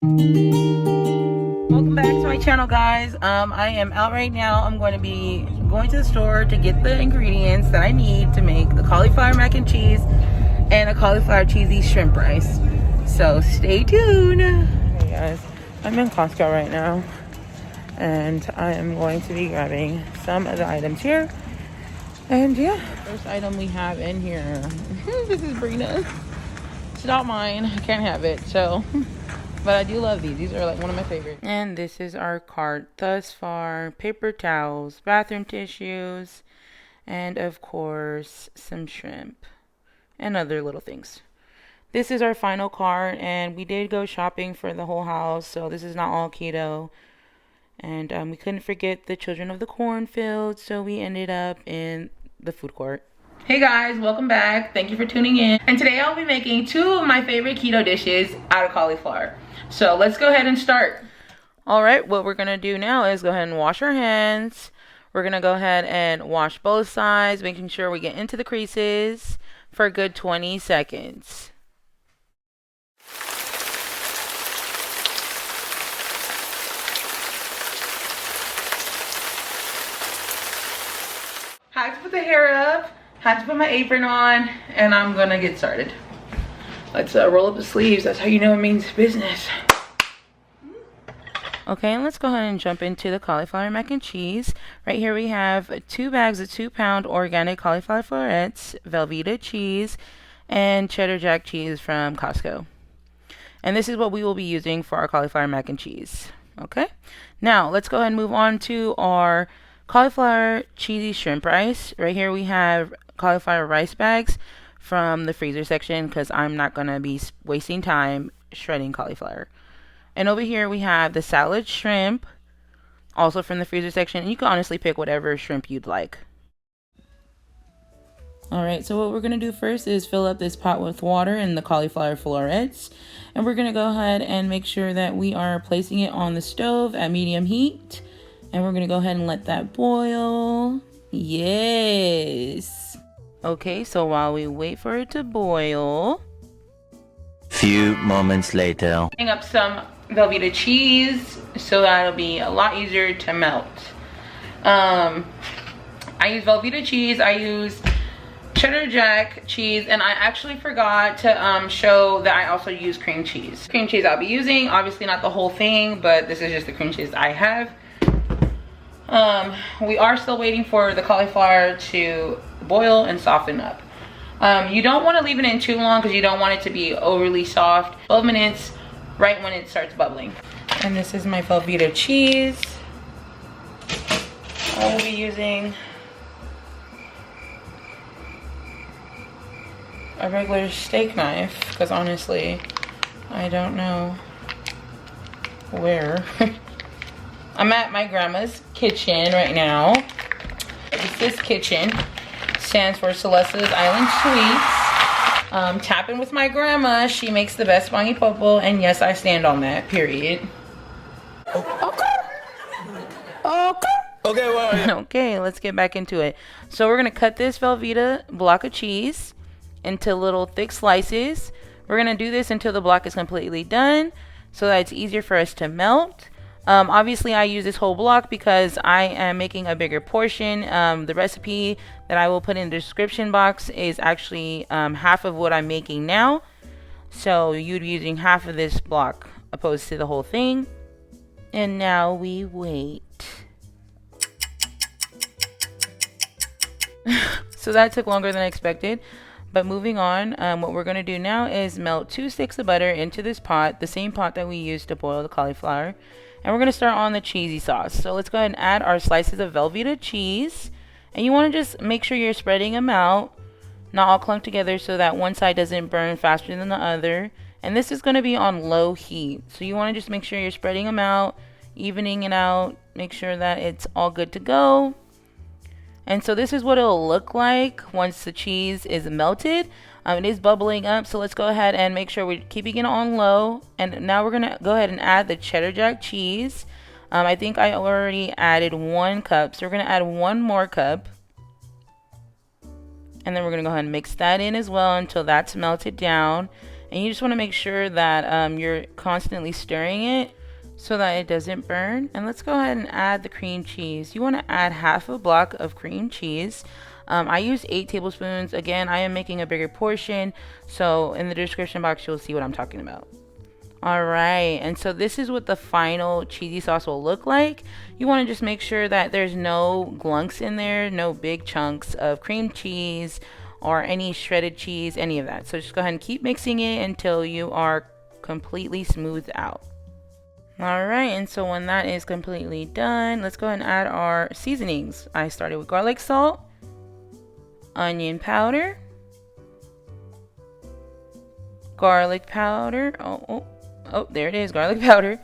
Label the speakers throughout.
Speaker 1: Welcome back to my channel, guys. I am out right now. I'm going to be going to the store to get the ingredients that I need to make the cauliflower mac and cheese and a cauliflower cheesy shrimp rice. So stay tuned. Hey guys, I'm in Costco right now and I am going to be grabbing some of the items here. And yeah, first item we have in here, this is Brina. It's not mine, I can't have it, so but I do love these. These are like one of my favorites. And this is our cart thus far. Paper towels, bathroom tissues, and of course some shrimp and other little things. This is our final cart, and we did go shopping for the whole house, so this is not all keto. And we couldn't forget the children of the cornfield, so we ended up in the food court. Hey guys, welcome back. Thank you for tuning in. And today I'll be making two of my favorite keto dishes out of cauliflower. So let's go ahead and start. All right, what we're gonna do now is go ahead and wash our hands. We're gonna go ahead and wash both sides, making sure we get into the creases for a good 20 seconds. Had to put the hair up, had to put my apron on, and I'm gonna get started. Let's roll up the sleeves. That's how you know it means business. Okay, and let's go ahead and jump into the cauliflower mac and cheese. Right here we have 2 bags of 2-pound organic cauliflower florets, Velveta cheese, and Cheddar Jack cheese from Costco. And this is what we will be using for our cauliflower mac and cheese. Okay, now let's go ahead and move on to our cauliflower cheesy shrimp rice. Right here we have cauliflower rice bags from the freezer section because I'm not going to be wasting time shredding cauliflower. And over here we have the salad shrimp, also from the freezer section. And you can honestly pick whatever shrimp you'd like. Alright, so what we're going to do first is fill up this pot with water and the cauliflower florets. And we're going to go ahead and make sure that we are placing it on the stove at medium heat. And we're going to go ahead and let that boil. Yes. Okay, so while we wait for it to boil.
Speaker 2: Few moments later.
Speaker 1: Putting up some Velveta cheese so that it'll be a lot easier to melt. I use Velveta cheese. I use Cheddar Jack cheese, and I actually forgot to show that I also use cream cheese. Cream cheese I'll be using, obviously not the whole thing, but this is just the cream cheese I have. We are still waiting for the cauliflower to boil and soften up. You don't want to leave it in too long because you don't want it to be overly soft. 12 minutes right when it starts bubbling. And this is my Velveta cheese. I will be using a regular steak knife because honestly I don't know where. I'm at my grandma's kitchen right now. This kitchen stands for Celeste's Island Sweets. Tapping with my grandma. She makes the best mangi popo, and yes, I stand on that, period. Okay. Well, okay, let's get back into it. So we're gonna cut this Velveta block of cheese into little thick slices. We're gonna do this until the block is completely done so that it's easier for us to melt. Obviously I use this whole block because I am making a bigger portion. The recipe that I will put in the description box is actually half of what I'm making now. So you'd be using half of this block opposed to the whole thing. And now we wait. So that took longer than I expected. But moving on, what we're going to do now is melt 2 sticks of butter into this pot, the same pot that we used to boil the cauliflower. And we're going to start on the cheesy sauce. So let's go ahead and add our slices of Velveta cheese. And you want to just make sure you're spreading them out, not all clumped together so that one side doesn't burn faster than the other. And this is going to be on low heat. So you want to just make sure you're spreading them out, evening it out, make sure that it's all good to go. And so this is what it'll look like once the cheese is melted. It is bubbling up, so let's go ahead and make sure we're keeping it on low. And now we're gonna go ahead and add the Cheddar Jack cheese. I think I already added 1 cup, so we're gonna add 1 more cup. And then we're gonna go ahead and mix that in as well until that's melted down. And you just want to make sure that you're constantly stirring it so that it doesn't burn. And let's go ahead and add the cream cheese. You want to add half a block of cream cheese. I use 8 tablespoons. Again, I am making a bigger portion, so in the description box you'll see what I'm talking about. Alright, and so this is what the final cheesy sauce will look like. You want to just make sure that there's no glunks in there, no big chunks of cream cheese or any shredded cheese, any of that. So just go ahead and keep mixing it until you are completely smoothed out. Alright, and so when that is completely done, let's go ahead and add our seasonings. I started with garlic salt, onion powder, garlic powder, oh, there it is, garlic powder.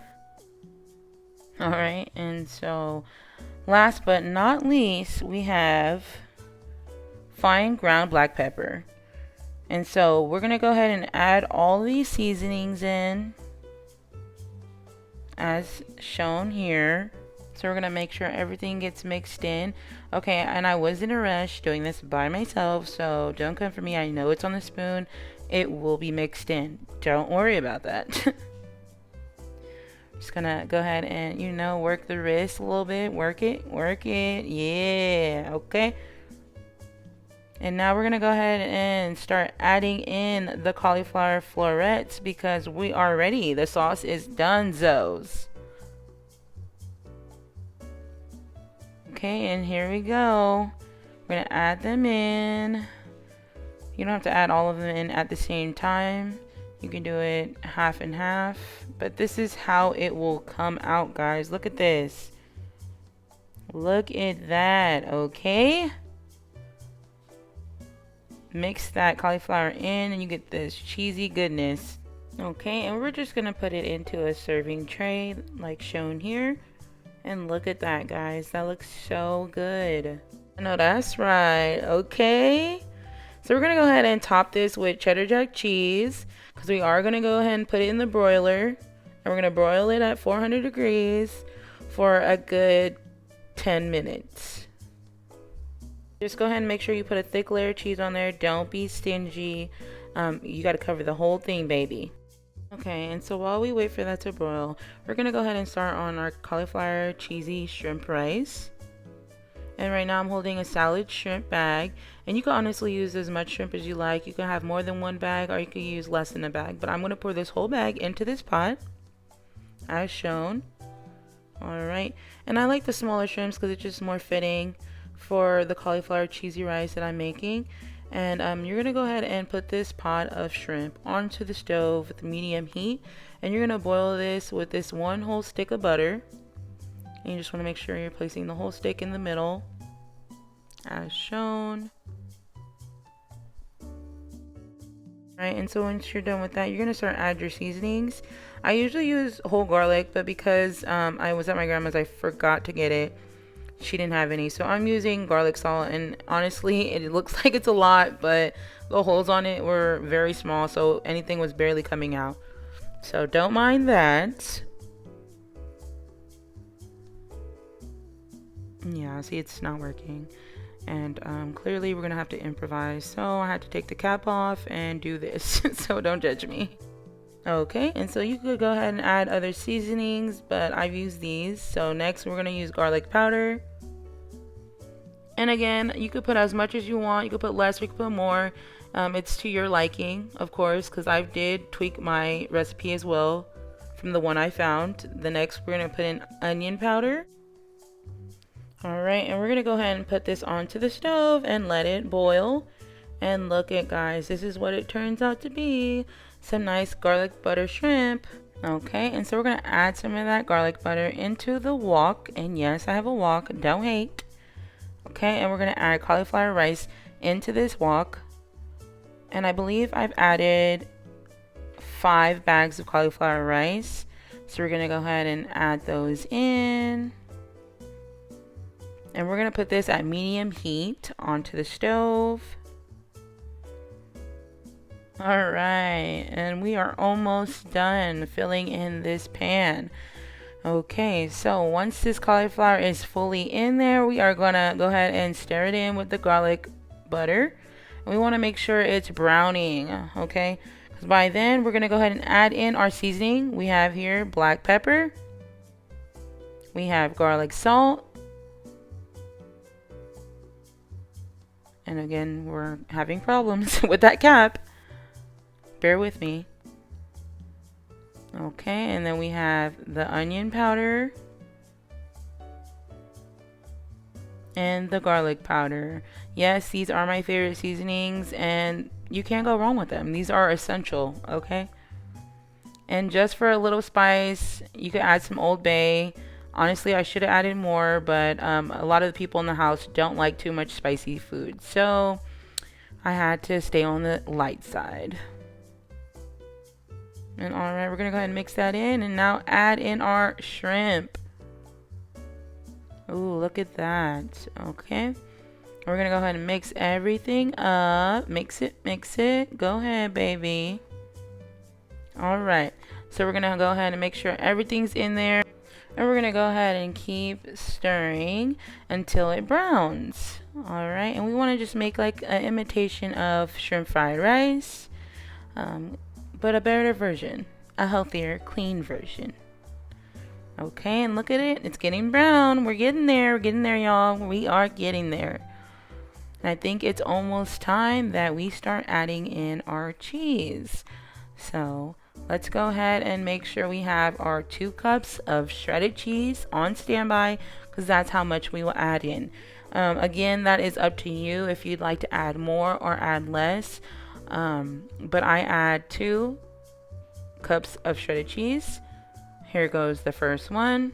Speaker 1: Alright, and so last but not least, we have fine ground black pepper. And so we're going to go ahead and add all these seasonings in as shown here. So we're going to make sure everything gets mixed in. Okay, and I was in a rush doing this by myself, so don't come for me. I know it's on the spoon. It will be mixed in. Don't worry about that. Just gonna go ahead and, you know, work the wrist a little bit. Work it. Yeah, okay. And now we're gonna go ahead and start adding in the cauliflower florets because we are ready. The sauce is donezos. Okay, and here we go. We're gonna add them in. You don't have to add all of them in at the same time. You can do it half and half, but this is how it will come out, guys. Look at this. Look at that, okay? Mix that cauliflower in and you get this cheesy goodness. Okay, and we're just gonna put it into a serving tray like shown here. And look at that, guys. That looks so good. I know that's right, okay? So we're gonna go ahead and top this with Cheddar Jack cheese because we are gonna go ahead and put it in the broiler. And we're gonna broil it at 400 degrees for a good 10 minutes. Just go ahead and make sure you put a thick layer of cheese on there. Don't be stingy. You gotta cover the whole thing, baby. Okay, and so while we wait for that to broil, we're gonna go ahead and start on our cauliflower cheesy shrimp rice. And right now I'm holding a salad shrimp bag, and you can honestly use as much shrimp as you like. You can have more than one bag or you can use less than a bag, but I'm going to pour this whole bag into this pot as shown. Alright, and I like the smaller shrimps because it's just more fitting for the cauliflower cheesy rice that I'm making. And you're going to go ahead and put this pot of shrimp onto the stove with medium heat, and you're going to boil this with this one whole stick of butter. And you just want to make sure you're placing the whole stick in the middle as shown. Alright, and so once you're done with that, you're going to start add your seasonings. I usually use whole garlic, but because I was at my grandma's, I forgot to get it. She didn't have any, so I'm using garlic salt, and honestly it looks like it's a lot, but the holes on it were very small, so anything was barely coming out. So don't mind that. Yeah, see, it's not working, and clearly we're gonna have to improvise, so I had to take the cap off and do this. So don't judge me. Okay, and so you could go ahead and add other seasonings, but I've used these. So next we're gonna use garlic powder, and again, you could put as much as you want. You could put less, you could put more. It's to your liking, of course, because I did tweak my recipe as well from the one I found. The next we're gonna put in onion powder. Alright, and we're going to go ahead and put this onto the stove and let it boil. And look at, guys, this is what it turns out to be. Some nice garlic butter shrimp. Okay, and so we're going to add some of that garlic butter into the wok. And yes, I have a wok, don't hate. Okay, and we're going to add cauliflower rice into this wok. And I believe I've added 5 bags of cauliflower rice. So we're going to go ahead and add those in. And we're going to put this at medium heat onto the stove. Alright, and we are almost done filling in this pan. Okay, so once this cauliflower is fully in there, we are going to go ahead and stir it in with the garlic butter. And we want to make sure it's browning, okay? By then, we're going to go ahead and add in our seasoning. We have here black pepper. We have garlic salt. And again, we're having problems with that cap. Bear with me. Okay, and then we have the onion powder and the garlic powder. Yes, these are my favorite seasonings and you can't go wrong with them. These are essential, okay? And just for a little spice, you could add some Old Bay. Honestly, I should have added more, but a lot of the people in the house don't like too much spicy food. So I had to stay on the light side. And alright, we're going to go ahead and mix that in. And now add in our shrimp. Ooh, look at that. Okay. We're going to go ahead and mix everything up. Mix it, mix it. Go ahead, baby. Alright. So we're going to go ahead and make sure everything's in there. And we're going to go ahead and keep stirring until it browns. Alright. And we want to just make like an imitation of shrimp fried rice. But a better version, a healthier, clean version. Okay, and look at it. It's getting brown. We're getting there. We're getting there, y'all. We are getting there. And I think it's almost time that we start adding in our cheese. So let's go ahead and make sure we have our 2 cups of shredded cheese on standby, because that's how much we will add in. Again, that is up to you if you'd like to add more or add less. But I add 2 cups of shredded cheese. Here goes the first one.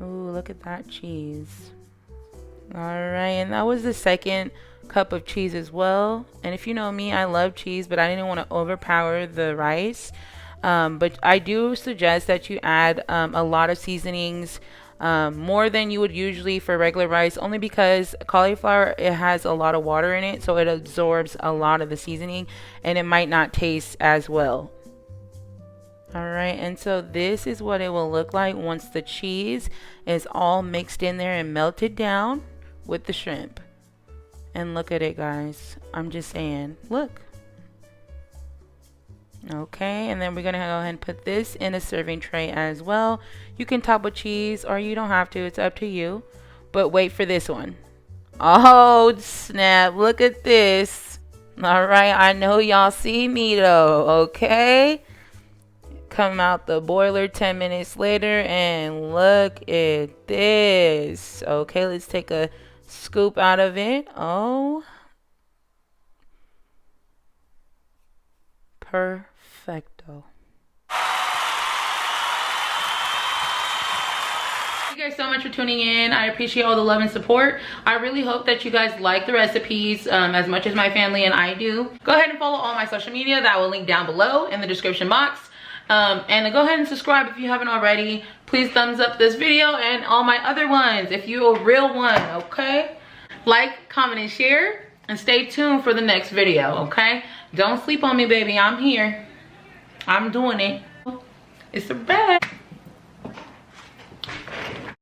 Speaker 1: Ooh, look at that cheese. Alright, and that was the second cup of cheese as well. And if you know me, I love cheese, but I didn't want to overpower the rice. But I do suggest that you add a lot of seasonings, more than you would usually for regular rice, only because cauliflower, it has a lot of water in it, so it absorbs a lot of the seasoning and it might not taste as well. Alright, and so this is what it will look like once the cheese is all mixed in there and melted down with the shrimp. And look at it, guys. I'm just saying, look. Okay, and then we're gonna go ahead and put this in a serving tray as well. You can top with cheese or you don't have to, it's up to you. But wait for this one. Oh snap, look at this. Alright, I know y'all see me though, okay? Come out the boiler 10 minutes later and look at this. Okay, let's take a scoop out of it. Oh, perfecto. Thank you guys so much for tuning in. I appreciate all the love and support. I really hope that you guys like the recipes as much as my family and I do. Go ahead and follow all my social media. That will link down below in the description box. And go ahead and subscribe if you haven't already. Please thumbs up this video and all my other ones if you're a real one, okay? Like, comment, and share. And stay tuned for the next video, okay? Don't sleep on me, baby. I'm here. I'm doing it. It's the best.